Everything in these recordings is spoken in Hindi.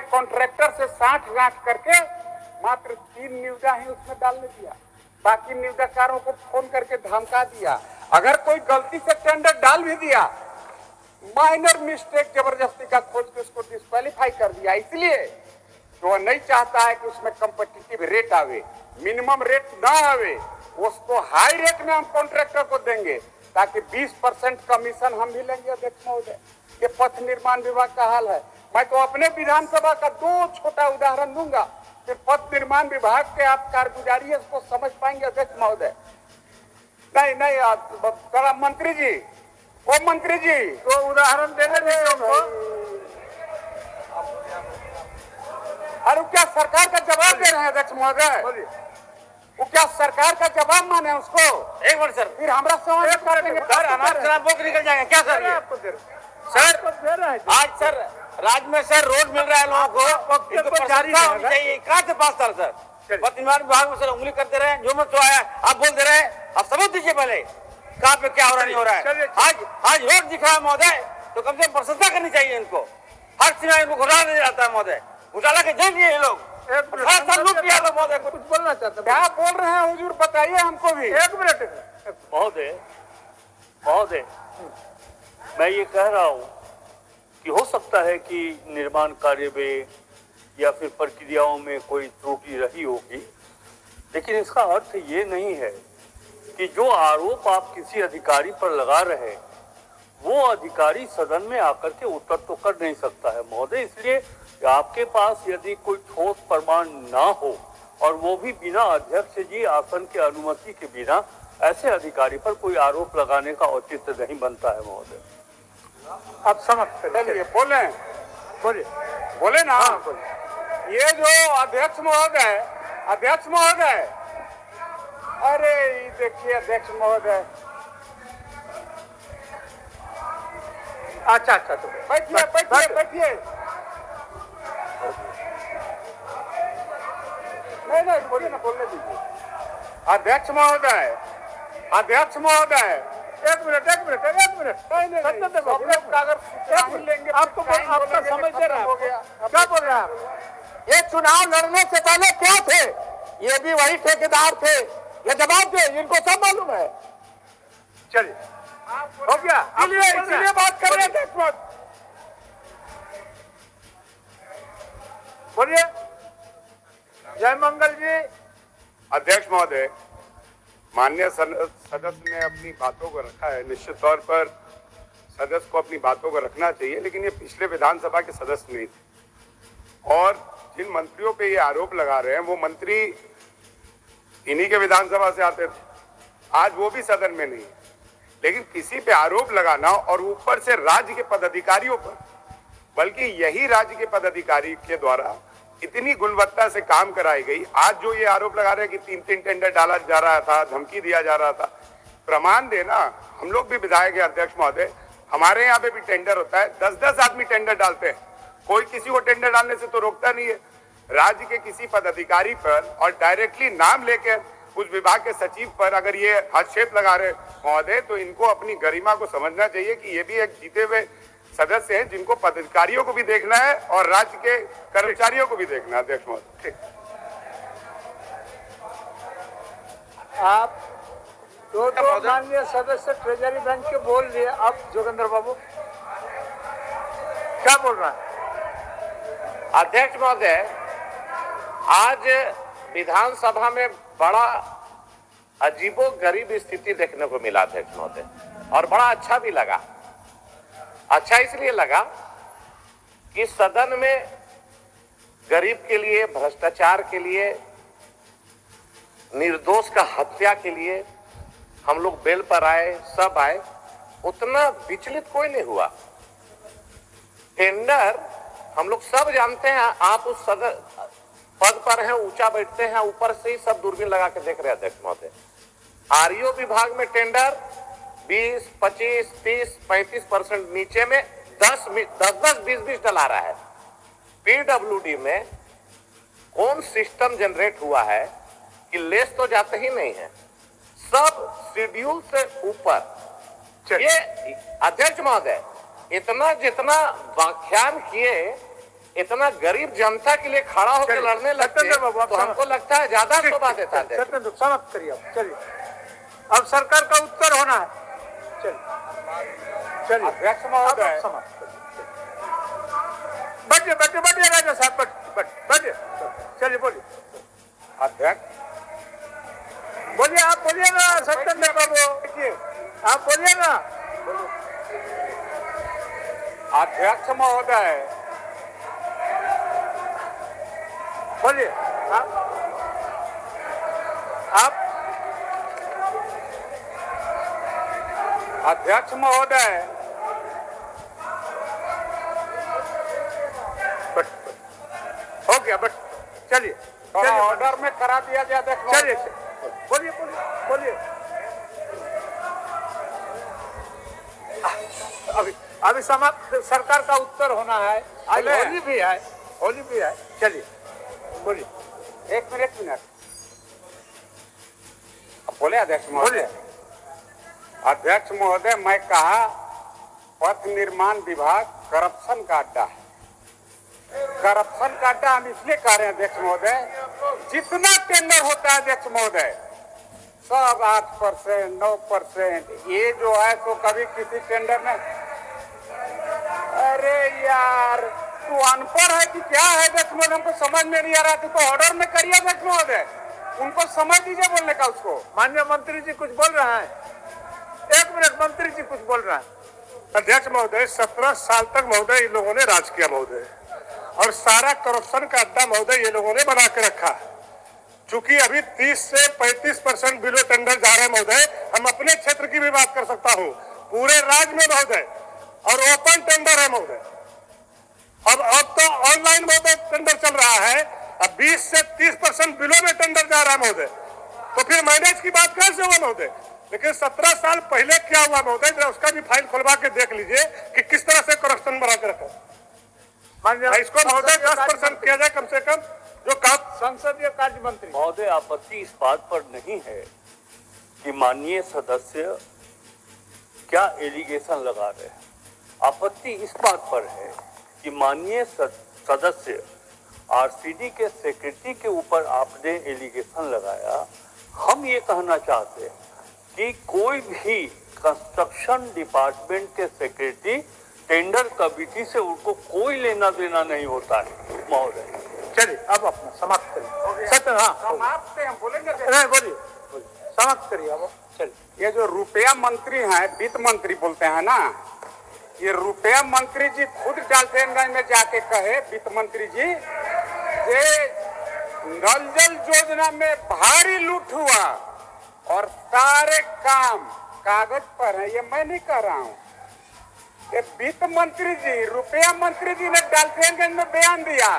कॉन्ट्रैक्टर से 60 गांठ करके मात्र 3 निविदा ही उसमें डालने दिया, बाकी निविदाकारों को फोन करके धमका दिया। अगर कोई गलती से टेंडर डाल भी दिया, माइनर मिस्टेक जबरदस्ती का खोज के उसको डिस्क्वालीफाई कर दिया। इसलिए तो वह नहीं चाहता है कि उसमें कम्पिटिटिव रेट आवे, मिनिमम रेट ना आवे, उसको हाई रेट में हम कॉन्ट्रैक्टर को देंगे ताकि 20% कमीशन हम भी लेंगे। अध्यक्ष महोदय, ये पथ निर्माण विभाग का हाल है। मैं तो अपने विधानसभा का 2 छोटा उदाहरण दूंगा, फिर पथ निर्माण विभाग के आप कारगुजारी है उसको समझ पाएंगे। अध्यक्ष महोदय, नहीं मंत्री जी, वो मंत्री जी तो उदाहरण देने दीजिए उनको। अरे क्या सरकार का जवाब दे रहे हैं अध्यक्ष महोदय? वो क्या सरकार का जवाब माने उसको? एक मिनट सर, फिर हमारा सवाल सर अनाज शराब बोक निकल जाएंगे क्या सर? सर आज सर राज्य में सर रोड मिल रहा है लोगों को, इनको प्रशंसा होनी चाहिए। कहाँ से पास था सर? पथ निर्माण विभाग में सर उंगली करते रहे, जो मत तो आया आप बोल दे रहे हैं। आप सबूत दीजिए पहले कहाँ पे क्या हो रहा नहीं हो रहा है। आज रोड दिख रहा है महोदय, तो कम से कम प्रशंसा करनी चाहिए इनको। हर समय इनको घोटाला नहीं जाता है महोदय, घोटाला के जेल दिए ये लोग। महोदय कुछ बोलना चाहते हैं, क्या बोल रहे हैं हुजूर, बताइए हमको भी। 1 मिनट महोदय, मैं ये कह रहा हूँ कि हो सकता है कि निर्माण कार्य में या फिर प्रक्रियाओं में कोई त्रुटि रही होगी, लेकिन इसका अर्थ ये नहीं है कि जो आरोप आप किसी अधिकारी पर लगा रहे हैं वो अधिकारी सदन में आकर के उत्तर तो कर नहीं सकता है महोदय। इसलिए आपके पास यदि कोई ठोस प्रमाण ना हो और वो भी बिना अध्यक्ष जी आसन के अनुमति के बिना, ऐसे अधिकारी पर कोई आरोप लगाने का औचित्य नहीं बनता है महोदय। आप समझते बोले बोले ना। ये जो अध्यक्ष महोदय, अरे देखिए अध्यक्ष महोदय, अच्छा तो बैठिए। नहीं बोलने दीजिए। अध्यक्ष महोदय, एक मिनट लेंगे, आपको आपका समझ दे रहा है। क्या बोल रहे हैं आप? ये चुनाव लड़ने से पहले क्या थे? ये भी वही ठेकेदार थे, ये जवाब दे, इनको सब मालूम है। चलिए हो गया, इसलिए बात कर रहे थे। बोलिए। जय मंगल जी। अध्यक्ष महोदय, माननीय सदस्य ने अपनी बातों को रखा है। निश्चित तौर पर सदस्य को अपनी बातों को रखना चाहिए, लेकिन ये पिछले विधानसभा के सदस्य नहीं थे और जिन मंत्रियों पे ये आरोप लगा रहे हैं वो मंत्री इन्हीं के विधानसभा से आते थे, आज वो भी सदन में नहीं है। लेकिन किसी पे आरोप लगाना और ऊपर से राज्य के पदाधिकारियों पर, बल्कि यही राज्य के पदाधिकारी के द्वारा इतनी गुणवत्ता से काम कराई गई, आज जो ये आरोप लगा रहे हैं कि 3 टेंडर डाला जा रहा था, धमकी दिया जा रहा था, प्रमाण देना। हम लोग भी विधायक है अध्यक्ष महोदय, हमारे यहाँ पे भी टेंडर होता है, 10-10 आदमी टेंडर डालते हैं, कोई किसी को टेंडर डालने से तो रोकता नहीं है। राज्य के किसी पदाधिकारी पर और डायरेक्टली नाम लेकर उस विभाग के सचिव पर अगर ये हस्तक्षेप लगा रहे महोदय, तो इनको अपनी गरिमा को समझना चाहिए कि ये भी एक जीते हुए सदस्य हैं जिनको पदाधिकारियों को भी देखना है और राज्य के कर्मचारियों को भी देखना है। अध्यक्ष महोदय, आप दो माननीय सदस्य ट्रेजरी बेंच के बोल लिए। आप जोगेंद्र बाबू क्या बोल रहा है? अध्यक्ष महोदय, आज विधानसभा में बड़ा अजीबोगरीब स्थिति देखने को मिला अध्यक्ष महोदय, और बड़ा अच्छा भी लगा। अच्छा इसलिए लगा कि सदन में गरीब के लिए, भ्रष्टाचार के लिए, निर्दोष का हत्या के लिए हम लोग बेल पर आए, सब आए, उतना विचलित कोई नहीं हुआ। टेंडर हम लोग सब जानते हैं, आप उस सदन पद पर हैं, ऊंचा बैठते हैं, ऊपर से ही सब दूरबीन लगा के देख रहे हैं अध्यक्ष महोदय। आरईओ विभाग में टेंडर 20, 25, 30, 35% नीचे में 10, 20 डला रहा है। पीडब्ल्यूडी में कौन सिस्टम जनरेट हुआ है कि लेस तो जाते ही नहीं है, सब शेड्यूल से ऊपर। ये अध्यक्ष महोदय, इतना जितना व्याख्यान किए इतना गरीब जनता के लिए खड़ा होकर लड़ने लगते हैं, तो हमको लगता है ज्यादा शोभा देता है। सत्येंद्र समाप्त करिए अब, चलिए अब सरकार का उत्तर होना है। चलिए अध्यक्ष महोदय, समाप्त करिए। बैठिए राजा साहब, बैठिए, चलिए बोलिए। अध्यक्ष बोलिए, आप बोलिए ना सत्येंद्र बाबू, आप बोलिए ना। अध्यक्ष महोदय, बोलिए आप अध्यक्ष महोदय, हो गया, बट चलिए ऑर्डर में करा दिया गया। अध्यक्ष चलिए महोदय, बोलिए। अभी समाप्त, सरकार का उत्तर होना है। आज बोले। होली भी है। चलिए बोलिए। एक मिनट बोले। अध्यक्ष महोदय, अध्यक्ष महोदय, मैं कहा पथ निर्माण विभाग करप्शन का अड्डा है। करप्शन का अड्डा हम इसलिए कह रहे हैं अध्यक्ष महोदय, जितना टेंडर होता है अध्यक्ष महोदय, सब 8%, 9%, ये जो है तो कभी किसी टेंडर में। अरे यार, तू अनपढ़ है कि क्या है अध्यक्ष महोदय? हमको समझ में नहीं आ रहा। तो ऑर्डर में करिए अध्यक्ष महोदय, उनको समझ दीजिए बोलने का उसको। माननीय मंत्री जी कुछ बोल रहा है। एक मिनट, मंत्री जी कुछ बोल रहा है। अध्यक्ष महोदय, 17 साल तक महोदय इन लोगों ने राज किया महोदय, और सारा करप्शन का अड्डा महोदय ये लोगों ने बना के रखा। चूंकि अभी 30 से 35% बिलो टेंडर जा रहे हैं महोदय, हम अपने क्षेत्र की भी बात कर सकता हूँ, पूरे राज्य में महोदय, और ओपन टेंडर है महोदय। अब तो ऑनलाइन महोदय टेंडर चल रहा है। अब 20 से 30% बिलो में टेंडर जा रहा है महोदय, तो फिर मैनेज की बात कैसे हुआ महोदय? लेकिन 17 साल पहले क्या हुआ महोदय, जरा उसका भी फाइल खुलवा के देख लीजिए कि किस तरह से करप्शन बना के रखा। इसको महोदय 10% किया जाए कम से कम, जो काम संसदीय कार्य मंत्री। महोदय, आपत्ति इस बात पर नहीं है कि माननीय सदस्य क्या एलिगेशन लगा रहे हैं। आपत्ति इस बात पर है कि माननीय सदस्य आरसीडी के सेक्रेटरी के ऊपर आपने एलिगेशन लगाया। हम ये कहना चाहते हैं कि कोई भी कंस्ट्रक्शन डिपार्टमेंट के सेक्रेटरी टेंडर कमेटी से उनको कोई लेना देना नहीं होता है महोदय। चलिए अब अपना समाप्त करिए। सत्य, हाँ समाप्त हम बोलेंगे। नहीं, बोलिए समाप्त करिए अब। चलिए, ये जो रुपया मंत्री हैं, वित्त मंत्री बोलते हैं ना, ये रुपया मंत्री जी खुद डाल्टनगंज में जाके कहे, वित्त मंत्री जी, ये नल जल योजना में भारी लूट हुआ और सारे काम कागज पर है। ये मैं नहीं कह रहा हूँ, ये वित्त मंत्री जी, रुपया मंत्री जी ने डाल्टनगंज में बयान दिया।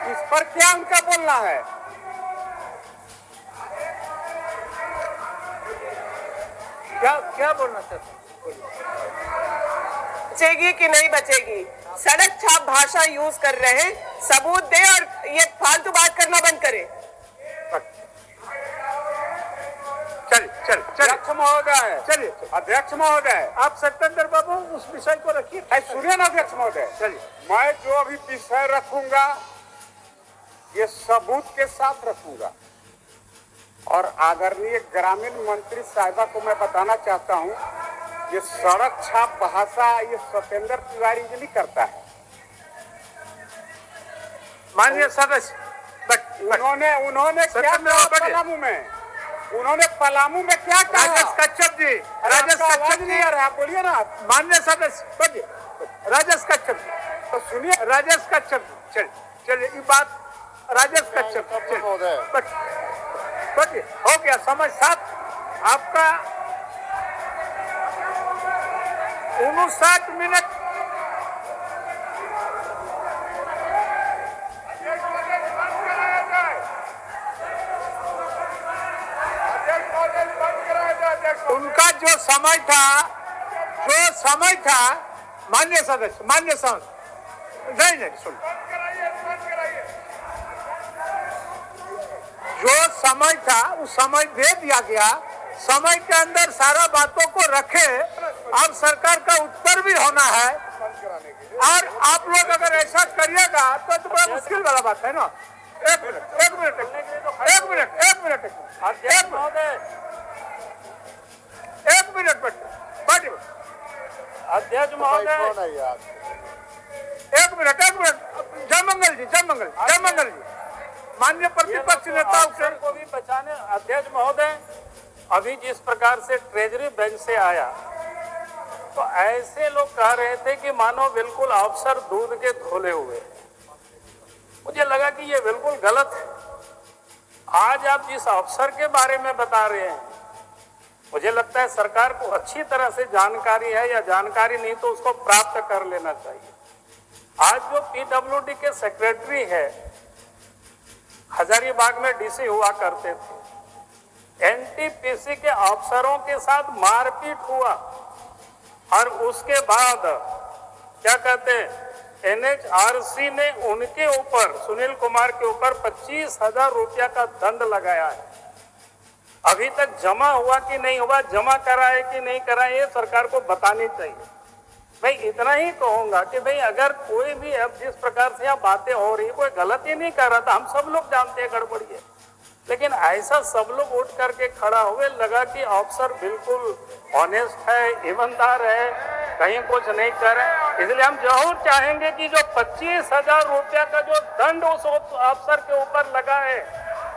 इस पर क्या उनका बोलना है? क्या बोलना चाहते हैं? बचेगी कि नहीं बचेगी? सड़क छाप भाषा यूज कर रहे हैं, सबूत दे और ये फालतू बात करना बंद करे। चलिए अध्यक्ष महोदय, चलिए, अध्यक्ष महोदय, आप सत्येंद्र बाबू उस विषय को रखिए। सुनिए ना अध्यक्ष महोदय, चलिए, मैं जो अभी विषय रखूंगा ये सबूत के साथ रखूंगा। और आदरणीय ग्रामीण मंत्री साहिबा को मैं बताना चाहता हूं, ये सड़क छाप भाषा ये सत्येंद्र तिवारी जी नहीं करता है। माननीय सदस्य, उन्होंने क्या कहा पलामू में? उन्होंने पलामू में क्या कहा? राजेश कच्छप जी, नहीं आ रहा, बोलिए ना। माननीय सदस्य, बोलिए। राजेश कच्छप, तो सुनिए। राजेश कच्छप, चलिए ये बात राजेश कच्छप, बोलिए। हो गया समझ साहब, आपका 59 मिनट। उनका जो समय था मान्य सदस्य, नहीं सुन, जो समय था उस समय दे दिया गया। समय के अंदर सारा बातों को रखे। अब सरकार का उत्तर भी होना है। और आप लोग अगर ऐसा करिएगा तो बड़ा मुश्किल वाला बात है ना। एक मिनट बैठिए। अध्यक्ष महोदय, एक मिनट जयमंगल जी माननीय प्रतिपक्ष नेताओं से को भी बचाने। अध्यक्ष महोदय, अभी जिस प्रकार से ट्रेजरी बेंच से आया तो ऐसे लोग कह रहे थे कि मानो बिल्कुल अफसर दूध के धोले हुए। मुझे लगा कि ये बिल्कुल गलत है। आज आप जिस अफसर के बारे में बता रहे हैं, मुझे लगता है सरकार को अच्छी तरह से जानकारी है, या जानकारी नहीं तो उसको प्राप्त कर लेना चाहिए। आज जो पीडब्ल्यूडी के सेक्रेटरी है, हजारीबाग में डीसी हुआ करते थे, एनटीपीसी के अफसरों के साथ मारपीट हुआ और उसके बाद क्या कहते हैं, एनएचआरसी ने उनके ऊपर, सुनील कुमार के ऊपर 25,000 रुपया का दंड लगाया है। अभी तक जमा हुआ कि नहीं हुआ, जमा कराए कि नहीं कराए, ये सरकार को बतानी चाहिए। मैं इतना ही कहूंगा कि भाई अगर कोई भी अब जिस प्रकार से यहाँ बातें हो रही, कोई गलती नहीं कर रहा था, हम सब लोग जानते हैं गड़बड़ी है, लेकिन ऐसा सब लोग उठ करके खड़ा हुए, लगा कि अफसर बिल्कुल ऑनेस्ट है, ईमानदार है, कहीं कुछ नहीं कर रहे। इसलिए हम जरूर चाहेंगे कि जो 25,000 रुपया का जो दंड उस अफसर के ऊपर लगा है,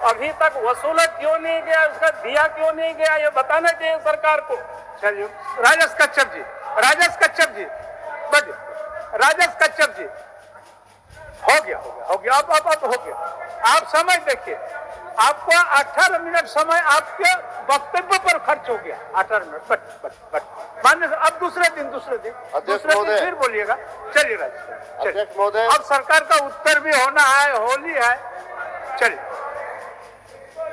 अभी तक वसूला क्यों नहीं गया, उसका दिया क्यों नहीं गया, ये बताना चाहिए सरकार को। चलिए राजेश कच्छप जी हो गया अब हो गया। आप समय देखिए, आपका 18 मिनट समय आपके वक्तव्य पर खर्च हो गया। 18 मिनट बट मान्य। अब दूसरे दिन फिर बोलिएगा। चलिए अध्यक्ष महोदय, अब सरकार का उत्तर भी होना है, होली है। चलिए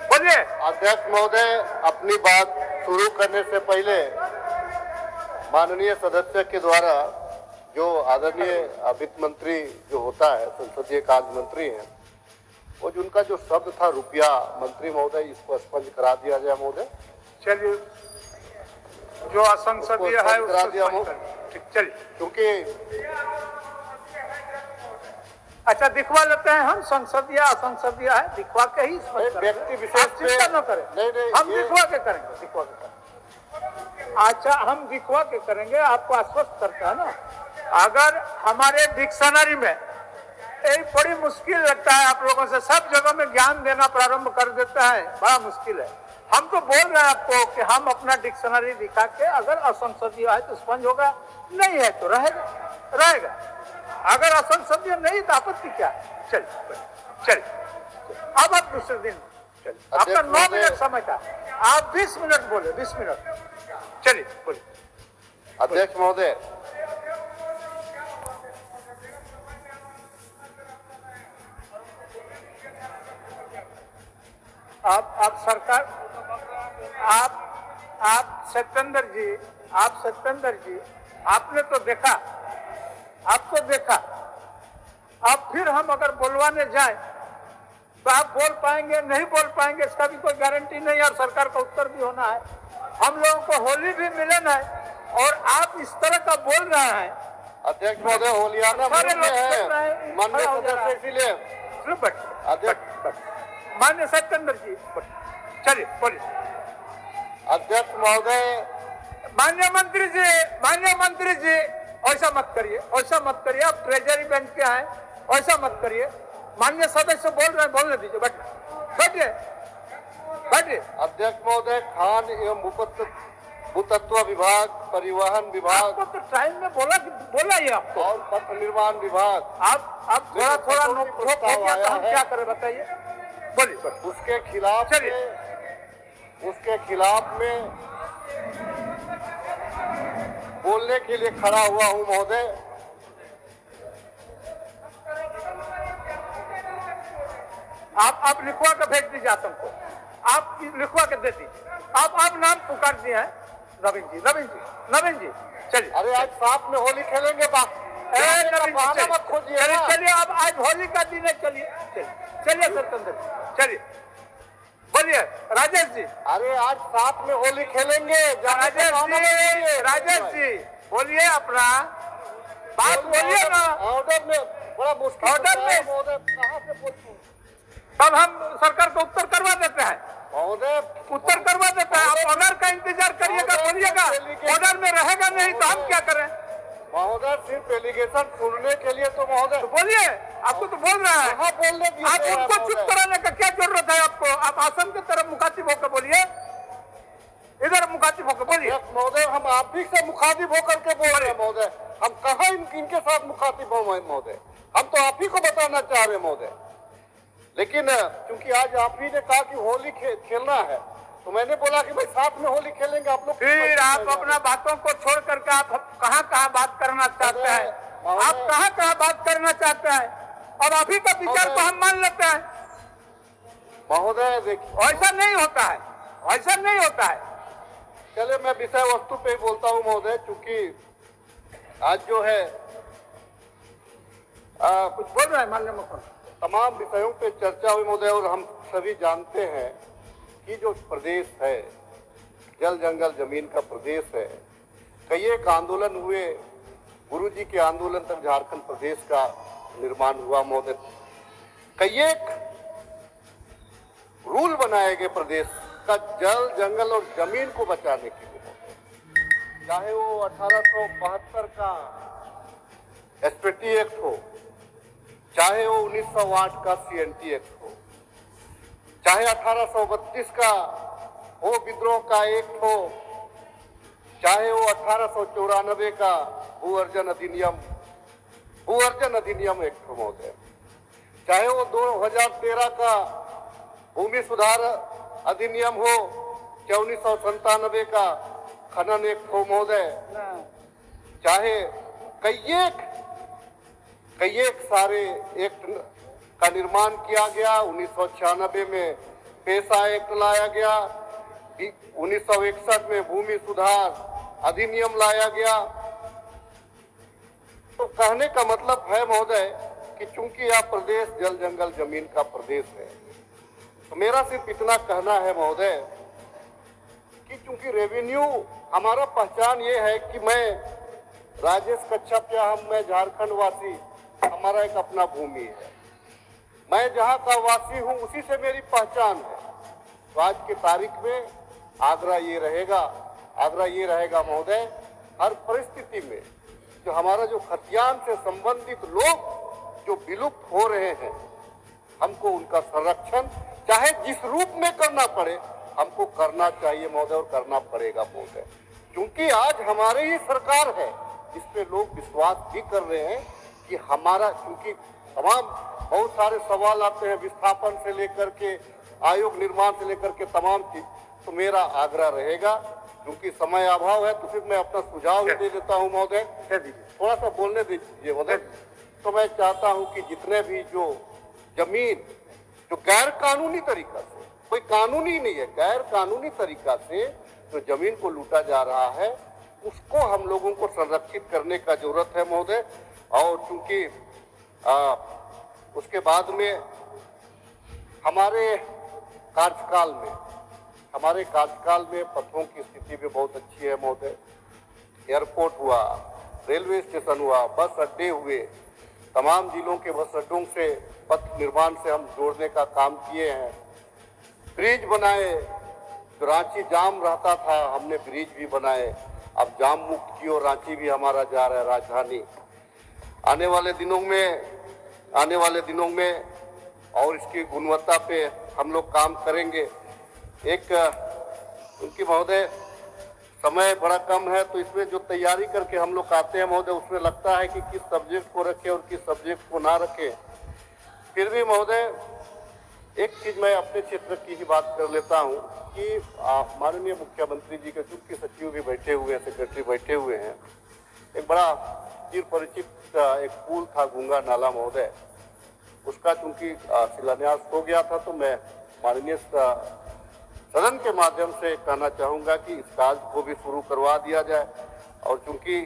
बोलिए। अध्यक्ष महोदय, अपनी बात शुरू करने से पहले माननीय सदस्य के द्वारा जो आदरणीय वित्त मंत्री जो होता है, संसदीय कार्य मंत्री हैं, वो जिनका जो शब्द था रुपया, मंत्री महोदय इसको स्पष्ट करा दिया जाए महोदय। चलिए, जो असंसदीय है उसको करा दिया हो, चलिए। क्योंकि अच्छा दिखवा लेते हैं हम, संसदीय असंसदीय है, दिखवा के ही व्यक्ति विशेष आप चिंता न करें। नहीं, हम दिखवा के करेंगे। अच्छा, हम दिखवा के करेंगे, आपको आश्वस्त करता है ना। अगर हमारे डिक्शनरी में एक बड़ी मुश्किल लगता है, आप लोगों से सब जगह में ज्ञान देना प्रारंभ कर देता है, बड़ा मुश्किल है। हम तो बोल रहे हैं आपको कि हम अपना डिक्शनरी दिखा के, अगर असंसदीय है तो स्पंज होगा, नहीं है तो रहेगा। अगर असंसदीय नहीं तो आपत्ति क्या है। चलिए अब आप दूसरे दिन चलिए। आपका 9 मिनट समय था, आप 20 मिनट बोले, 20 मिनट। चलिए बोलिए। अध्यक्ष महोदय, आप सरकार, आप सत्येंद्र जी, आपने तो देखा, आपको देखा। अब फिर हम अगर बोलवाने जाए तो आप बोल पाएंगे नहीं बोल पाएंगे, इसका भी कोई गारंटी नहीं है, और सरकार का उत्तर भी होना है। हम लोगों को होली भी मिलन है और आप इस तरह का बोल रहे हैं। अध्यक्ष महोदय, होलियाना माननीय सदस्य, इसीलिए अध्यक्ष मान्य सत्येंद्र जी चलिए बोलिए। अध्यक्ष महोदय, मान्य मंत्री जी ऐसा मत करिए, आप ट्रेजरी बेंच के हैं, ऐसा मत करिए। माननीय सदस्य बोल रहे हैं, बोलने दीजिए, बैठिए। अध्यक्ष महोदय, खान एवं भूतत्व विभाग, परिवहन विभाग, आपको तो टाइम में बोला ही आपको, और पथ निर्माण विभाग, आप थोड़ा रोक हो गया तो हम क्या करें बताइए। बोलिए। उसके खिलाफ में बोलने के लिए खड़ा हुआ हूं महोदय। आप लिखवा के भेज दीजिए आतंक को, आप लिखवा के दे दीजिए। आप नाम पुकार दिए हैं नवीन जी चलिए। अरे आज साथ में होली खेलेंगे, मत खोजिए। चलिए आप आज होली का दिन है, चलिए सत्येंद्र चलिए बोलिए। राजेश जी, अरे आज साथ में होली खेलेंगे। राजेश जी बोलिए अपना। बात बोलिए ना। ऑर्डर में बड़ा मुश्किल ऑर्डर होता है में? महोदय, कहाँ से बोलूं? तब हम सरकार को उत्तर करवा देते हैं, महोदय उत्तर करवा देते हैं। आप ऑर्डर का इंतजार करिएगा, बोलिएगा, ऑर्डर में रहेगा नहीं तो हम क्या करें? महोदय सिर्फ एलिगेशन सुनने के लिए तो महोदय तो बोलिए, आपको तो बोल रहा है। कहाँ बोलने दिए आप हैं उनको चुप महोदय? कराने का क्या जरूरत है आपको? आप आसन की तरफ मुखातिब होकर बोलिए, इधर मुखातिब होकर बोलिए। यस महोदय, हम आप ही से मुखातिब होकर के बोल रहे हैं महोदय। हम कहाँ इनके साथ मुखातिब हो महोदय? हम तो आप ही को बताना चाह रहे हैं महोदय। लेकिन क्योंकि आज आप ही ने कहा कि होली खेलना है, तो मैंने बोला कि भाई साथ में होली खेलेंगे आप लोग। फिर आप अपना बातों को छोड़ करके आप कहाँ बात करना चाहते हैं? आप कहाँ बात करना चाहते हैं? और अभी का विचार को हम मान लेते हैं। महोदय देखिए, ऐसा नहीं होता है, ऐसा नहीं होता है। चले मैं विषय वस्तु पे ही बोलता हूँ महोदय, क्योंकि आज जो है कुछ बोल रहे हैं माननीय मुख्यमंत्री। तमाम विषयों पे चर्चा हुई महोदय, और हम सभी जानते हैं कि जो प्रदेश है जल जंगल जमीन का प्रदेश है। कई एक आंदोलन हुए, गुरुजी के आंदोलन तक झारखंड प्रदेश का निर्माण हुआ महोदय। कई एक रूल बनाए गए प्रदेश का जल जंगल और जमीन को बचाने के लिए महोदय। चाहे वो 1872 का एसपीटी एक्ट हो, चाहे वो 1908 का सीएनटी एक्ट हो, चाहे 1832 का हो विद्रोह का एक्ट हो, चाहे वो 1894 का भू अर्जन अधिनियम एक्ट हो महोदय, चाहे वो 2013 का भूमि सुधार अधिनियम हो, 1997 का खनन एक्ट हो महोदय, चाहे कई एक सारे एक्ट का निर्माण किया गया। 1996 में पेशा एक्ट लाया गया, 1961 में भूमि सुधार अधिनियम लाया गया। तो कहने का मतलब है महोदय कि चूंकि यह प्रदेश जल जंगल जमीन का प्रदेश है, तो मेरा सिर्फ इतना कहना है महोदय कि चूंकि रेवेन्यू हमारा पहचान ये है कि मैं राजेश कच्छप या मैं झारखंड वासी, हमारा एक अपना भूमि है, मैं जहाँ का वासी हूँ उसी से मेरी पहचान है। तो आज की तारीख में आग्रह ये रहेगा महोदय, हर परिस्थिति में जो हमारा जो खतियान से संबंधित लोग जो विलुप्त हो रहे हैं, हमको उनका संरक्षण चाहे जिस रूप में करना पड़े हमको करना चाहिए महोदय, और करना पड़ेगा महोदय। क्योंकि आज हमारी ही सरकार है, इस पे लोग विश्वास भी कर रहे हैं कि हमारा, क्योंकि तमाम बहुत सारे सवाल आते हैं विस्थापन से लेकर के आयोग निर्माण से लेकर के तमाम चीज। तो मेरा आग्रह रहेगा, क्योंकि समय अभाव है, तो फिर मैं अपना सुझाव ही दे देता हूँ महोदय, थोड़ा सा बोलने दीजिए महोदय। तो मैं चाहता हूँ कि जितने भी जो जमीन जो गैर कानूनी तरीका से, कोई कानूनी नहीं है, गैर कानूनी तरीका से जो जमीन को लूटा जा रहा है, उसको हम लोगों को संरक्षित करने का जरूरत है महोदय। और चूंकि उसके बाद में हमारे कार्यकाल में पथों की स्थिति भी बहुत अच्छी है महोदय। एयरपोर्ट हुआ, रेलवे स्टेशन हुआ, बस अड्डे हुए, तमाम जिलों के बस अड्डों से पथ निर्माण से हम जोड़ने का काम किए हैं। ब्रिज बनाए, जो रांची जाम रहता था हमने ब्रिज भी बनाए, अब जाम मुक्त की और रांची भी हमारा जा रहा है राजधानी। आने वाले दिनों में और इसकी गुणवत्ता पे हम लोग काम करेंगे। उनकी महोदय समय बड़ा कम है, तो इसमें जो तैयारी करके हम लोग आते हैं महोदय, उसमें लगता है कि किस सब्जेक्ट को रखें और किस सब्जेक्ट को ना रखें। फिर भी महोदय एक चीज मैं अपने क्षेत्र की ही बात कर लेता हूँ कि माननीय मुख्यमंत्री जी के चूंकि सचिव भी बैठे हुए हैं, सेक्रेटरी बैठे हुए हैं, एक बड़ा चिर परिचित एक पुल था गंगा नाला महोदय, उसका चूंकि शिलान्यास हो गया था, तो मैं माननीय सदन के माध्यम से कहना चाहूंगा कि इस कार्य को भी शुरू करवा दिया जाए। और चूंकि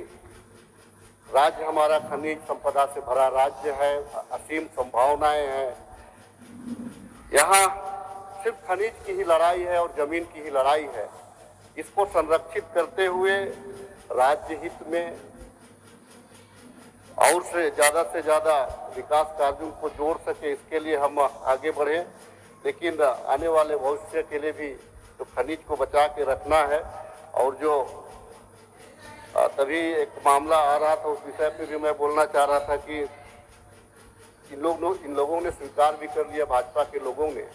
राज्य हमारा खनिज संपदा से भरा राज्य है, असीम संभावनाएं हैं, यहाँ सिर्फ खनिज की ही लड़ाई है और जमीन की ही लड़ाई है। इसको संरक्षित करते हुए राज्य हित में और से ज़्यादा विकास कार्यों को जोड़ सके, इसके लिए हम आगे बढ़ें। लेकिन आने वाले भविष्य के लिए भी तो खनिज को बचा के रखना है। और जो तभी एक मामला आ रहा था, उस विषय पे भी मैं बोलना चाह रहा था कि इन लोगों ने स्वीकार भी कर लिया, भाजपा के लोगों ने,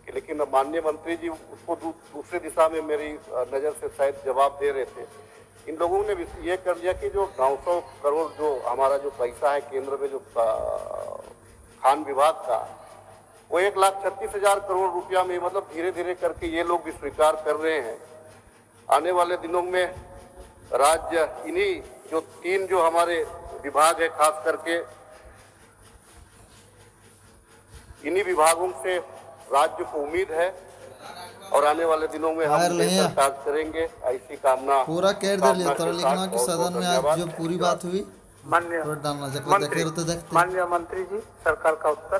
कि लेकिन माननीय मंत्री जी उसको दूसरी दिशा में मेरी नज़र से शायद जवाब दे रहे थे। इन लोगों ने भी ये कर लिया कि जो 900 करोड़ जो हमारा जो पैसा है केंद्र में जो खान विभाग का, वो 1,36,000 करोड़ रुपया में, मतलब धीरे धीरे करके ये लोग भी स्वीकार कर रहे हैं। आने वाले दिनों में राज्य इन्हीं जो 3 जो हमारे विभाग है, खास करके इन्हीं विभागों से राज्य को उम्मीद है और आने वाले दिनों में हम बेहतर कार्य करेंगे, ऐसी कामना पूरा कह दे लिया तो लिखना कि सदन में आज जो पूरी बात हुई माननीय डालना देखते माननीय मंत्री जी, सरकार का उत्तर।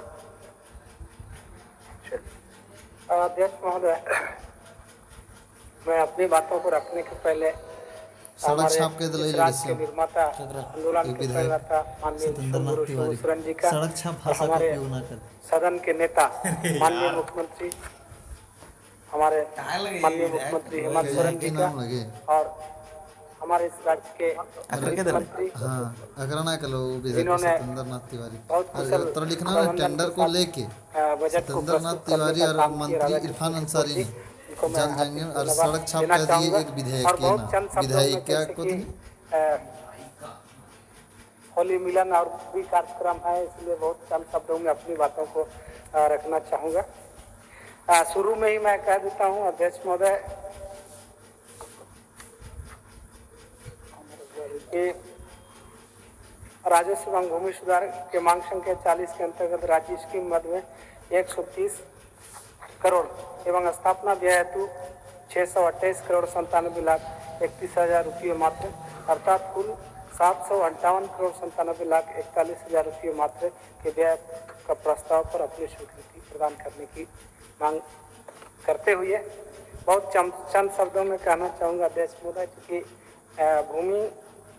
अध्यक्ष महोदय, मैं अपनी बातों को रखने के पहले सड़क छाप के राज्य के निर्माता आंदोलन के प्रणेता माननीय सुरन जी का, सड़क छाप भाषा का उपयोग ना कर, सदन के नेता माननीय मुख्यमंत्री हमारे माननीय मुख्यमंत्री हेमंत सोरेन जी का, और हमारे इस राज्य के मुख्यमंत्री जिन्होंने बहुत कुशल लिखना है टेंडर को लेके सत्येंद्रनाथ तिवारी और मंत्री इरफान अंसारी ने जल जंगल और सड़क छाप का दिए एक विधेयक के विधायक क्या को होली मिलन और भी कार्यक्रम है, इसलिए बहुत कम शब्दों में अपनी बातों को रखना चाहूँगा। शुरू में ही मैं कह देता हूँ अध्यक्ष महोदय कि राजस्व एवं भूमि सुधार के मांग संख्या 40 के अंतर्गत राज्य स्कीम मद में 130 करोड़ एवं स्थापना व्यय हेतु 628 करोड़ 97,31,000 रुपये मात्र, अर्थात कुल 758 करोड़ 97,41,000 रुपये मात्र के व्यय का प्रस्ताव पर अपनी स्वीकृति प्रदान करने की मांग करते हुए बहुत चंद शब्दों में कहना चाहूँगा अध्यक्ष महोदय, क्योंकि भूमि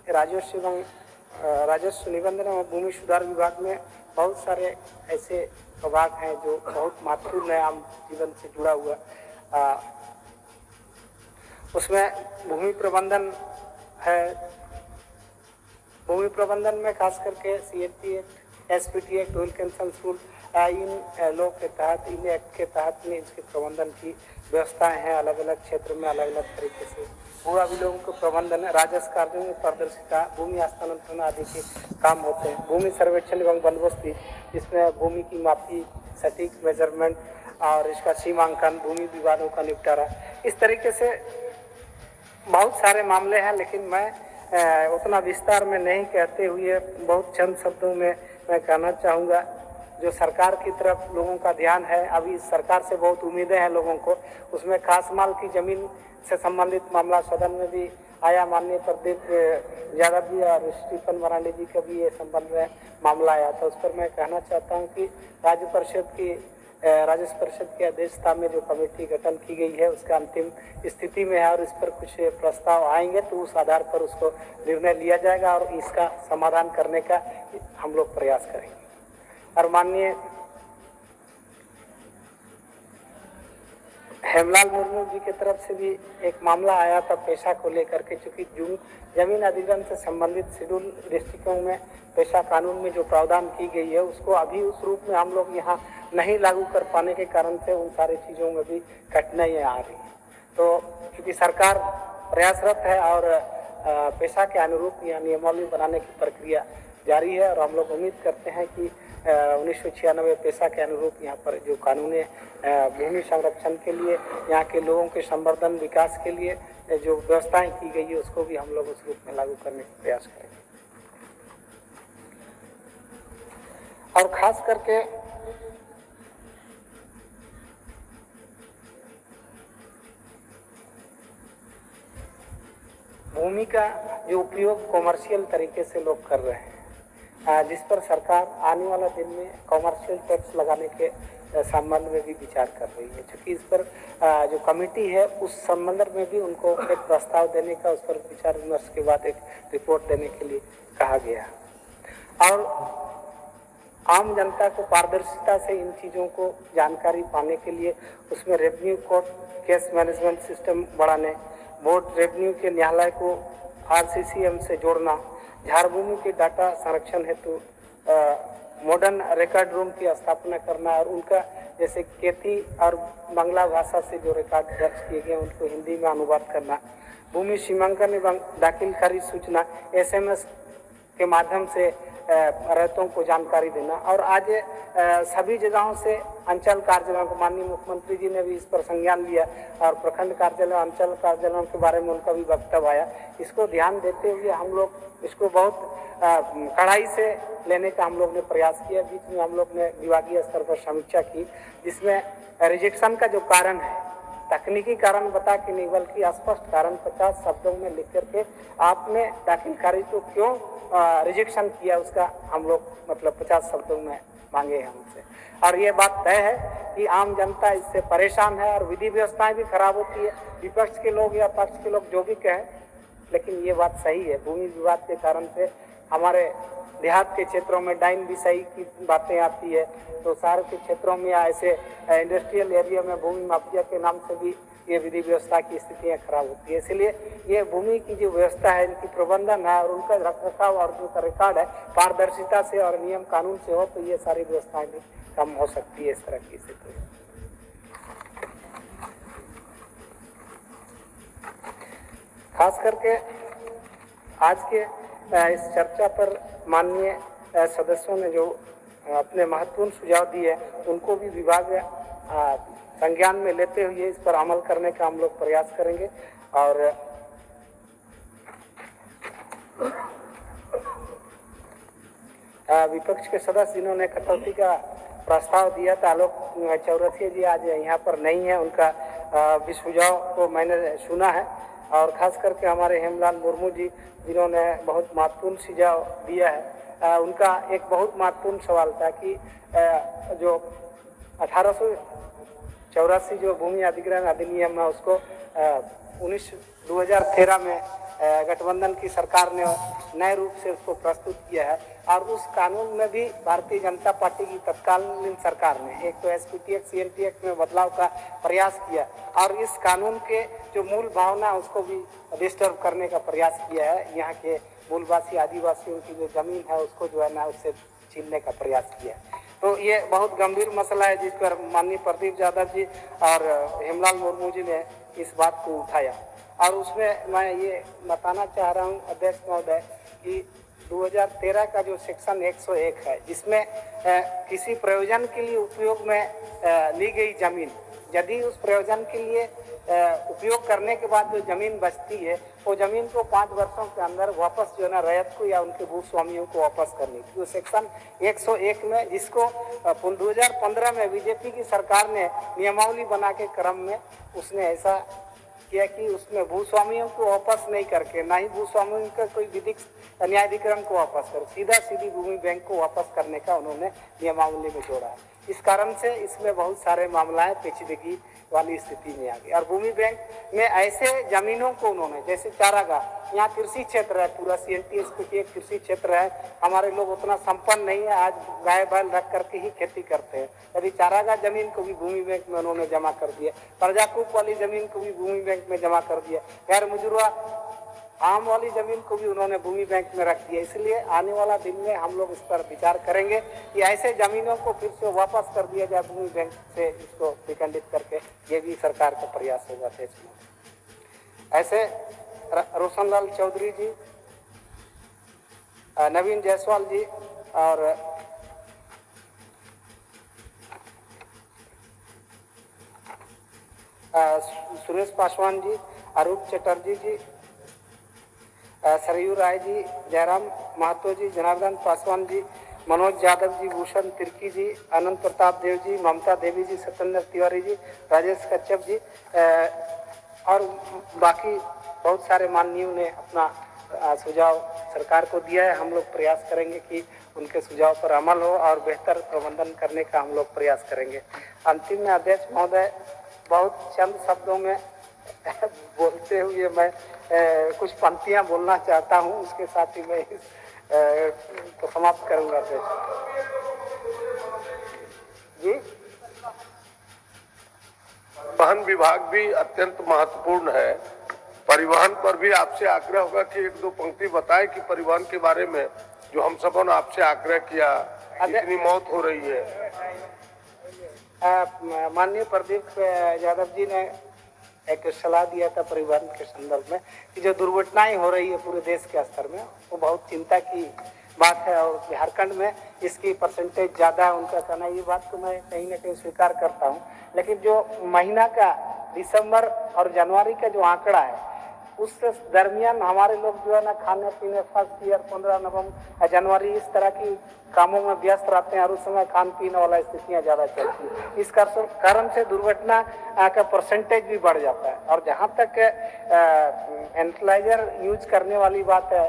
राजस्व निबंधन और भूमि सुधार विभाग में बहुत सारे ऐसे विभाग हैं जो बहुत महत्वपूर्ण है आम जीवन से जुड़ा हुआ। उसमें भूमि प्रबंधन है। भूमि प्रबंधन में खास करके CST act, SPT act, rule conscience rule, in law के तहत, इन एक्ट के तहत में इसके प्रबंधन की व्यवस्थाएं हैं। अलग अलग क्षेत्र में अलग अलग तरीके से भू अभिलेखों के प्रबंधन, राजस्व कार्यों में पारदर्शिता, भूमि हस्तांतरण आदि के काम होते हैं। भूमि सर्वेक्षण एवं बंदोबस्ती, इसमें भूमि की मापी, सटीक मेजरमेंट और इसका सीमांकन, भूमि विवादों का निपटारा, इस तरीके से बहुत सारे मामले हैं। लेकिन मैं उतना विस्तार में नहीं कहते हुए बहुत चंद शब्दों में मैं कहना चाहूँगा, जो सरकार की तरफ लोगों का ध्यान है, अभी सरकार से बहुत उम्मीदें हैं लोगों को, उसमें खास माल की जमीन से संबंधित मामला सदन में भी आया। माननीय प्रदीप यादव जी और स्टीफन मरांडी जी का भी ये संबंध में मामला आया था। उस पर मैं कहना चाहता हूँ कि राजस्व परिषद की अध्यक्षता में जो कमेटी गठन की गई है उसका अंतिम स्थिति में है और इस पर कुछ प्रस्ताव आएंगे तो उस आधार पर उसको निर्णय लिया जाएगा और इसका समाधान करने का हम लोग प्रयास करेंगे। और माननीय हेमलाल मुर्मू जी की तरफ से भी एक मामला आया था पेशा को लेकर के, चूंकि जमीन अधिग्रहण से संबंधित शेड्यूल डिस्ट्रिक्टों में पेशा कानून में जो प्रावधान की गई है उसको अभी उस रूप में हम लोग यहाँ नहीं लागू कर पाने के कारण से उन सारी चीज़ों में भी कठिनाइयाँ आ रही हैं। तो चूँकि सरकार प्रयासरत है और पेशा के अनुरूप यह नियमावली बनाने की प्रक्रिया जारी है और हम लोग उम्मीद करते हैं कि 1996 पेशा के अनुरूप यहाँ पर जो कानूनी भूमि संरक्षण के लिए, यहाँ के लोगों के संवर्धन विकास के लिए जो व्यवस्थाएं की गई है उसको भी हम लोग उस रूप में लागू करने का प्रयास करेंगे। और खास करके भूमि का जो उपयोग कॉमर्शियल तरीके से लोग कर रहे हैं, जिस पर सरकार आने वाला दिन में कॉमर्शियल टैक्स लगाने के संबंध में भी विचार कर रही है। क्योंकि इस पर जो कमेटी है उस संबंध में भी उनको एक प्रस्ताव देने का, उस पर विचार विमर्श के बाद एक रिपोर्ट देने के लिए कहा गया है। और आम जनता को पारदर्शिता से इन चीज़ों को जानकारी पाने के लिए उसमें revenue court case management system बढ़ाने, बोर्ड रेवेन्यू के न्यायालय को RCCM से जोड़ना, झाड़ भूमि के डाटा संरक्षण हेतु मॉडर्न रिकॉर्ड रूम की स्थापना करना और उनका जैसे खेती और बांग्ला भाषा से जो रिकॉर्ड दर्ज किए गए उनको हिंदी में अनुवाद करना, भूमि सीमांकन एवं दाखिल खारिज सूचना SMS के माध्यम से रैयतों को जानकारी देना। और आज सभी जगहों से अंचल कार्यालयों को माननीय मुख्यमंत्री जी ने भी इस पर संज्ञान लिया और प्रखंड कार्यालय अंचल कार्यालयों के बारे में उनका भी वक्तव्य आया। इसको ध्यान देते हुए हम लोग इसको बहुत कड़ाई से लेने का हम लोग ने प्रयास किया। बीच में हम लोग ने विभागीय स्तर पर समीक्षा की जिसमें रिजेक्शन का जो कारण है तकनीकी कारण बता के नहीं बल्कि स्पष्ट कारण 50 शब्दों में लिख करके आपने दाखिल खारिज को क्यों रिजेक्शन किया उसका हम लोग मतलब 50 शब्दों में मांगे हैं हमसे। और ये बात तय है कि आम जनता इससे परेशान है और विधि व्यवस्थाएं भी खराब होती है। विपक्ष के लोग या पक्ष के लोग जो भी कहें, लेकिन ये बात सही है। भूमि विवाद के कारण से हमारे देहात के क्षेत्रों में डाइन विषय की बातें आती है, तो शहर के क्षेत्रों में ऐसे इंडस्ट्रियल एरिया में भूमि माफिया के नाम से भी ये विधि व्यवस्था की स्थितियां खराब होती है। इसलिए ये भूमि की जो व्यवस्था है, इनकी प्रबंधन है और उनका रखरखाव और जो रिकॉर्ड है पारदर्शिता से और नियम कानून से हो तो ये सारी व्यवस्थाएं भी कम हो सकती है इस तरह की स्थिति। खास करके आज के इस चर्चा पर माननीय सदस्यों ने जो अपने महत्वपूर्ण सुझाव दिए उनको भी विभाग संज्ञान में लेते हुए इस पर अमल करने का हम लोग प्रयास करेंगे। और विपक्ष के सदस्य जिन्होंने कटौती का प्रस्ताव दिया था, आलोक चौरसिया जी आज यहाँ पर नहीं है, उनका भी सुझाव को मैंने सुना है। और खास करके हमारे हेमलाल मुर्मू जी जिन्होंने बहुत महत्वपूर्ण सुझाव दिया है, उनका एक बहुत महत्वपूर्ण सवाल था कि जो 1884 जो भूमि अधिग्रहण अधिनियम है उसको 2013 में गठबंधन की सरकार ने नए रूप से उसको प्रस्तुत किया है और उस कानून में भी भारतीय जनता पार्टी की तत्कालीन सरकार ने एक तो SPT एक्ट CNT एक्ट में बदलाव का प्रयास किया और इस कानून के जो मूल भावना उसको भी डिस्टर्ब करने का प्रयास किया है। यहाँ के मूलवासी आदिवासियों की जो जमीन है उसको जो है ना उससे छीनने का प्रयास किया। तो ये बहुत गंभीर मसला है जिस पर माननीय प्रदीप यादव जी और हेमलाल मुर्मू जी ने इस बात को उठाया। और उसमें मैं ये बताना चाह रहा हूँ अध्यक्ष महोदय कि 2013 का जो सेक्शन 101 है जिसमें किसी प्रयोजन के लिए उपयोग में ली गई जमीन, यदि उस प्रयोजन के लिए उपयोग करने के बाद जो जमीन बचती है वो जमीन को 5 वर्षों के अंदर वापस जो है ना रैयत को या उनके भूस्वामियों को वापस करनी थी। वो सेक्शन 101 में जिसको 2015 में बीजेपी की सरकार ने नियमावली बना के क्रम में उसने ऐसा किया कि उसमें भूस्वामियों को वापस नहीं करके ना ही भूस्वामियों का कोई विधिक न्यायाधिकरण को वापस कर सीधा सीधी भूमि बैंक को वापस करने का उन्होंने नियमावली में जोड़ा है। इस कारण से इसमें बहुत सारे मामलाएं पेचीदगी वाली स्थिति में आ गई और भूमि बैंक में ऐसे जमीनों को उन्होंने जैसे चारागाह, यहाँ कृषि क्षेत्र है, पूरा CNT SPT एक कृषि क्षेत्र है, हमारे लोग उतना संपन्न नहीं है, आज गाय बैल रख करके ही खेती करते हैं। यदि चारागाह जमीन को भी भूमि बैंक में उन्होंने जमा कर दिया, प्रजाकूप वाली जमीन को भी भूमि बैंक में जमा कर दिया, गैर मुजुर्वा आम वाली जमीन को भी उन्होंने भूमि बैंक में रख दिया। इसलिए आने वाला दिन में हम लोग इस पर विचार करेंगे कि ऐसे जमीनों को फिर से वापस कर दिया जाए भूमि बैंक से, इसको विखंडित करके, ये भी सरकार का प्रयास होगा देश में। ऐसे रोशनलाल चौधरी जी, नवीन जायसवाल जी और सुरेश पासवान जी, अरूप चटर्जी जी, सरयू राय जी, जयराम महतो जी, जनार्दन पासवान जी, मनोज यादव जी, भूषण तिर्की जी, आनंद प्रताप देव जी, ममता देवी जी, सत्येंद्र तिवारी जी, राजेश कच्छप जी और बाकी बहुत सारे माननीयों ने अपना सुझाव सरकार को दिया है। हम लोग प्रयास करेंगे कि उनके सुझाव पर अमल हो और बेहतर प्रबंधन करने का हम लोग प्रयास करेंगे। अंतिम में अध्यक्ष महोदय बहुत चंद शब्दों में बोलते हुए मैं कुछ पंक्तियां बोलना चाहता हूं, उसके साथ ही मैं तो समाप्त करूंगा अध्यक्ष जी। परिवहन विभाग भी अत्यंत महत्वपूर्ण है। परिवहन पर भी आपसे आग्रह होगा कि एक दो पंक्ति बताएं कि परिवहन के बारे में जो हम सबों ने आपसे आग्रह किया, इतनी मौत हो रही है। माननीय प्रदीप यादव जी ने एक सलाह दिया था परिवहन के संदर्भ में कि जो दुर्घटनाएं हो रही है पूरे देश के स्तर में, वो बहुत चिंता की बात है और झारखंड में इसकी परसेंटेज ज़्यादा है। उनका कहना ये बात तो मैं कहीं ना कहीं स्वीकार करता हूँ, लेकिन जो महीना का दिसंबर और जनवरी का जो आंकड़ा है उस दरमियान हमारे लोग जो है ना खाने पीने, फर्स्ट ईयर 15 नवंबर जनवरी इस तरह की कामों में व्यस्त रहते हैं और उस समय खान पीने वाला स्थितियाँ ज़्यादा चलती हैं। इस कारण से दुर्घटना का परसेंटेज भी बढ़ जाता है। और जहाँ तक एनालाइजर यूज करने वाली बात है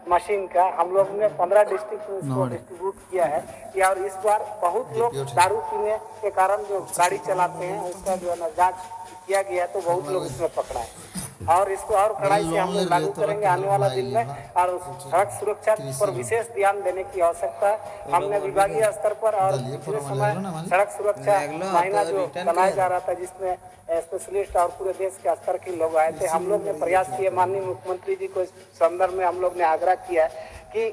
मशीन का, हम लोग ने 15 डिस्ट्रिक्ट में इसको डिस्ट्रीब्यूट किया है कि और इस बार बहुत लोग दारू पीने के कारण जो गाड़ी चलाते हैं उसका जो है ना जाँच किया गया है, तो बहुत लोग इसमें पकड़ा है और इसको और कड़ाई से हम लोग लागू करेंगे आने वाला दिन में। और सड़क सुरक्षा पर विशेष ध्यान देने की आवश्यकता है। हमने विभागीय स्तर पर और पिछले समय सड़क सुरक्षा महीना जो बनाया जा रहा था जिसमें स्पेशलिस्ट और पूरे देश के स्तर के लोग आए थे, हम लोग ने प्रयास किए। माननीय मुख्यमंत्री जी को इस संदर्भ में हम लोग ने आग्रह किया है कि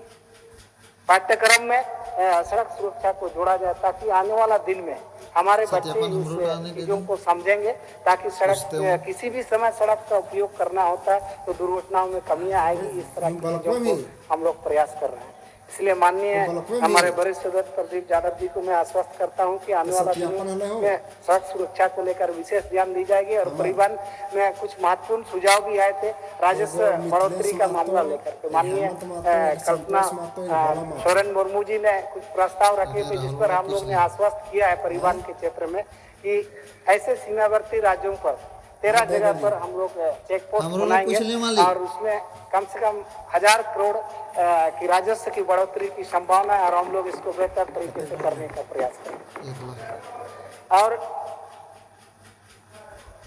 पाठ्यक्रम में सड़क सुरक्षा को जोड़ा जाए ताकि आने वाला दिन में हमारे बच्चे इस चीजों को समझेंगे, ताकि सड़क किसी भी समय सड़क का उपयोग करना होता है तो दुर्घटनाओं में कमियां आएगी। इस तरह की चीजों को हम लोग प्रयास कर रहे हैं। इसलिए माननीय हमारे वरिष्ठ सदस्य प्रदीप यादव जी को मैं आश्वस्त करता हूं कि आने वाला दिनों में सड़क सुरक्षा को लेकर विशेष ध्यान दी जाएगी। और परिवहन में कुछ महत्वपूर्ण सुझाव भी आए थे राजस्व बढ़ोतरी का मामला लेकर के। माननीय कल्पना सोरेन मुर्मू जी ने कुछ प्रस्ताव रखे थे जिस पर हम लोग ने आश्वस्त किया है परिवहन के क्षेत्र में कि ऐसे सीमावर्ती राज्यों पर 13 जगह पर हम लोग चेक पोस्ट बनाएंगे और उसमें कम से कम 1000 करोड़ की राजस्व की बढ़ोतरी की संभावना है और हम लोग इसको बेहतर तरीके से करने का प्रयास करेंगे। और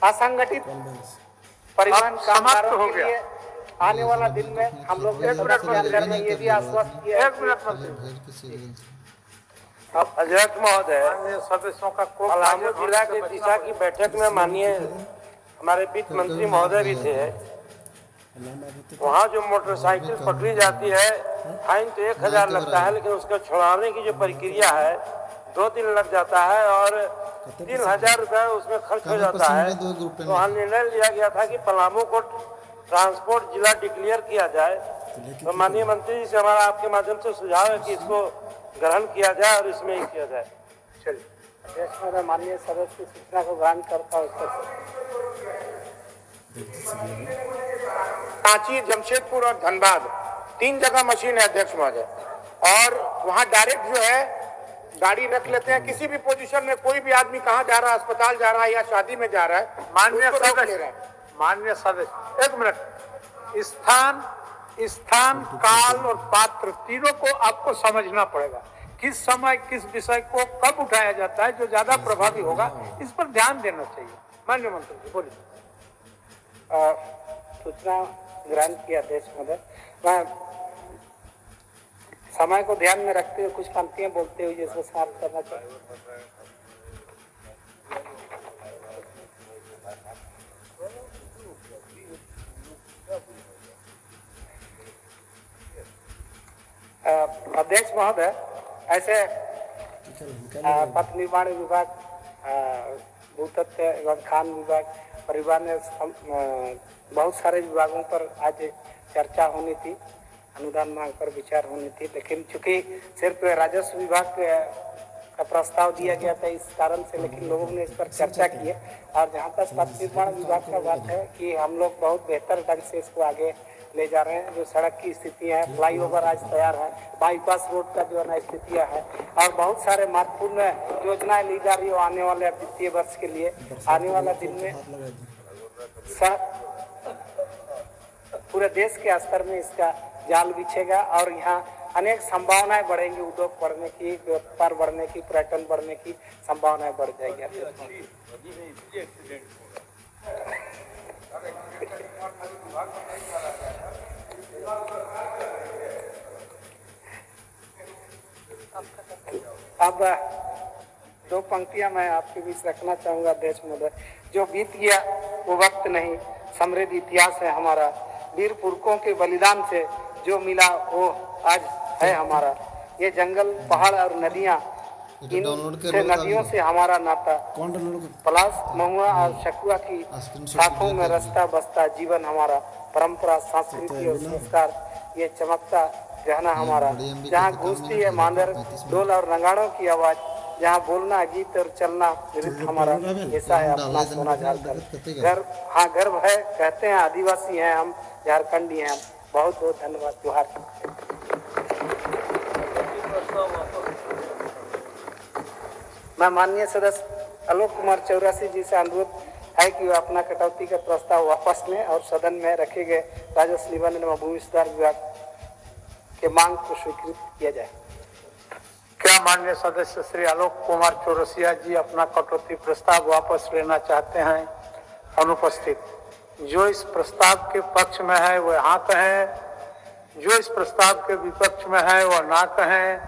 असंगठित परिवहन कामगारों के लिए आने वाला दिन में हम लोग ये भी आश्वस्त किया। अध्यक्ष महोदय, सदस्यों का पलामू जिला के दिशा की बैठक में माननीय हमारे वित्त मंत्री महोदय भी थे। वहाँ जो मोटरसाइकिल पकड़ी जाती है फाइन तो 1000 लगता है, लेकिन उसको छुड़ाने की जो प्रक्रिया है 2 दिन लग जाता है और 3000 रुपये उसमें खर्च हो जाता है। तो वहाँ निर्णय लिया गया था कि पलामू को ट्रांसपोर्ट जिला डिक्लेयर किया जाए। तो माननीय मंत्री जी से हमारा आपके माध्यम से सुझाव है कि इसको ग्रहण किया जाए और इसमें ही किया जाए। चलिए, माननीय सदस्य की सूचना को ग्रहण करता हूँ। रांची, जमशेदपुर और धनबाद 3 जगह मशीन है अध्यक्ष महोदय, और वहाँ डायरेक्ट जो है गाड़ी रख लेते हैं। किसी भी पोजीशन में कोई भी आदमी कहाँ जा रहा है, अस्पताल जा रहा है या शादी में जा रहा है, माननीय सदस्य 1 मिनट, स्थान, काल और पात्र तीनों को आपको समझना पड़ेगा। किस समय किस विषय को कब उठाया जाता है जो ज्यादा प्रभावी होगा, इस पर ध्यान देना चाहिए। माननीय मंत्री जी बोलिए। सूचना ग्रहण किया अध्यक्ष महोदय। मैं समय को ध्यान में रखते हुए कुछ पंक्तियां बोलते हुए जिसको समाप्त करना चाहिए। अध्यक्ष महोदय, ऐसे पथ निर्माण विभाग, भूतत्व एवं खान विभाग, परिवहन बहुत सारे विभागों पर आज चर्चा होनी थी, अनुदान मांग पर विचार होनी थी, लेकिन चूंकि सिर्फ राजस्व विभाग का प्रस्ताव दिया गया था इस कारण से, लेकिन लोगों ने इस पर चर्चा की है। और जहाँ तक पथ निर्माण विभाग का बात है कि हम लोग बहुत बेहतर ढंग से इसको आगे ले जा रहे हैं। जो सड़क की स्थितियाँ है, फ्लाईओवर आज तैयार है, बाईपास रोड का जो है ना स्थितियाँ है, और बहुत सारे महत्वपूर्ण योजनाएं ली जा रही है आने वाले वित्तीय वर्ष के लिए। आने वाला दिन में पूरे देश के स्तर में इसका जाल बिछेगा और यहाँ अनेक संभावनाएं बढ़ेंगी, उद्योग बढ़ने की, व्यापार बढ़ने की, पर्यटन बढ़ने की संभावनाएं बढ़ जाएगी। अब दो पंक्तियां मैं आपके बीच रखना चाहूंगा अध्यक्ष महोदय। जो बीत गया वो वक्त नहीं, समृद्ध इतिहास है हमारा। वीर पुरखों के बलिदान से जो मिला वो आज है हमारा। ये जंगल, पहाड़ और नदियां, इन से नदियों से हमारा नाता। पलाश, महुआ और शकुआ की शाखों में रस्ता बसता जीवन हमारा। परंपरा, संस्कृति और संस्कार, ये चमकता गहना हमारा। जहाँ गूंजती है मांदर, ढोल और नगाड़ों की आवाज, जहाँ बोलना गीत और चलना नृत्य हमारा। ऐसा है अपना सोना झारखंड। गर्व, हाँ गर्व है, कहते हैं आदिवासी हैं हम, झारखंडी हैं हम। बहुत बहुत धन्यवाद। जोहार। मैं माननीय सदस्य आलोक कुमार चौरासी जी से अनुरोध है कि वे अपना कटौती का प्रस्ताव वापस लें और सदन में रखे गए राजस्व निबंधन एवं भूमि सुधार विभाग के मांग को स्वीकृत किया जाए। क्या माननीय सदस्य श्री आलोक कुमार चौरसिया जी अपना कटौती प्रस्ताव वापस लेना चाहते हैं? अनुपस्थित। जो इस प्रस्ताव के पक्ष में है वह हाँ कहें, जो इस प्रस्ताव के विपक्ष में है वह ना कहें।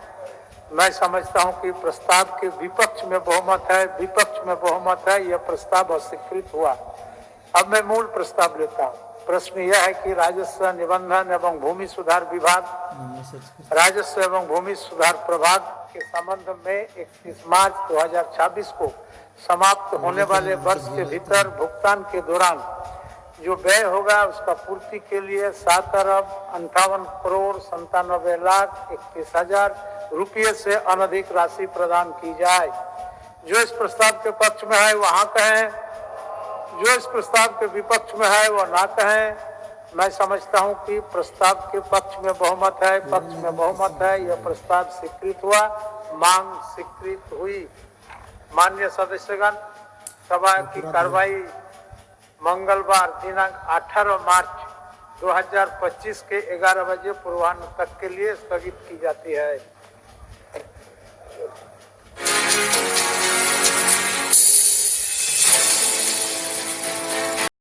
मैं समझता हूं कि प्रस्ताव के विपक्ष में बहुमत है, विपक्ष में बहुमत है, यह प्रस्ताव अस्वीकृत हुआ। अब मैं मूल प्रस्ताव लेता हूं। प्रश्न यह है कि राजस्व निबंधन एवं भूमि सुधार विभाग, राजस्व एवं भूमि सुधार प्रभाग के संबंध में 31 मार्च 2026 को समाप्त होने वाले वर्ष के भीतर भुगतान के दौरान जो व्यय होगा उसका पूर्ति के लिए 7,58,97,91,31,000 रुपये से अनधिक राशि प्रदान की जाए। जो इस प्रस्ताव के पक्ष में है वह हाँ कहें, जो इस प्रस्ताव के विपक्ष में है वह ना कहें। मैं समझता हूं कि प्रस्ताव के पक्ष में बहुमत है, पक्ष में बहुमत है, यह प्रस्ताव स्वीकृत हुआ, मांग स्वीकृत हुई। माननीय सदस्यगण, सभा की कार्रवाई मंगलवार दिनांक 18 मार्च 2025 के 11 बजे पूर्वाह्न तक के लिए स्थगित की जाती है।